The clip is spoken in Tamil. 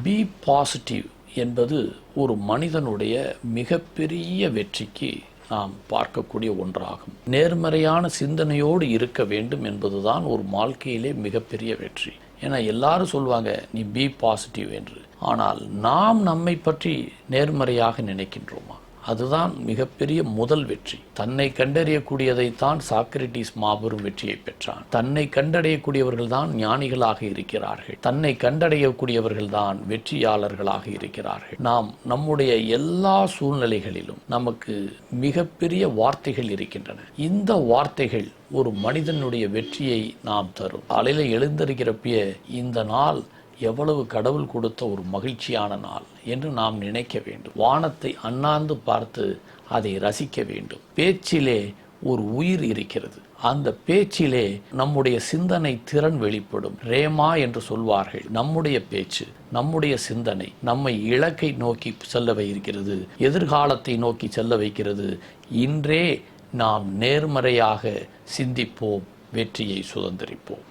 பி பாசிட்டிவ் என்பது ஒரு மனிதனுடைய மிகப்பெரிய வெற்றிக்கு நாம் பார்க்கக்கூடிய ஒன்றாகும். நேர்மறையான சிந்தனையோடு இருக்க வேண்டும் என்பதுதான் ஒரு வாழ்க்கையிலே மிகப்பெரிய வெற்றி. ஏன்னா எல்லாரும் சொல்லுவாங்க நீ பி பாசிட்டிவ் என்று. ஆனால் நாம் நம்மை பற்றி நேர்மறையாக நினைக்கின்றோமா? அதுதான் மிகப்பெரிய முதல் வெற்றி. தன்னை கண்டறியக்கூடியதைத்தான் சாக்ரட்டிஸ் மாபெரும் வெற்றியை பெற்றான். தன்னை கண்டறியக்கூடியவர்கள் தான் ஞானிகளாக இருக்கிறார்கள். தன்னை கண்டறியக்கூடியவர்கள் தான் வெற்றியாளர்களாக இருக்கிறார்கள். நாம் நம்முடைய எல்லா சூழ்நிலைகளிலும் நமக்கு மிகப்பெரிய வார்த்தைகள் இருக்கின்றன. இந்த வார்த்தைகள் ஒரு மனிதனுடைய வெற்றியை நாம் தரும். காலையில் எழுந்திருக்கிறப்ப இந்த நாள் எவ்வளவு கடவுள் கொடுத்த ஒரு மகிழ்ச்சியான நாள் என்று நாம் நினைக்க வேண்டும். வானத்தை அண்ணாந்து பார்த்து அதை ரசிக்க வேண்டும். பேச்சிலே ஒரு உயிர் இருக்கிறது. அந்த பேச்சிலே நம்முடைய சிந்தனை திறன் வெளிப்படும். ரேமா என்று சொல்வார்கள். நம்முடைய பேச்சு, நம்முடைய சிந்தனை நம்மை இலக்கை நோக்கி செல்ல வைக்கிறது, எதிர்காலத்தை நோக்கி செல்ல வைக்கிறது. இன்றே நாம் நேர்மறையாக சிந்திப்போம், வெற்றியை சுதந்திரிப்போம்.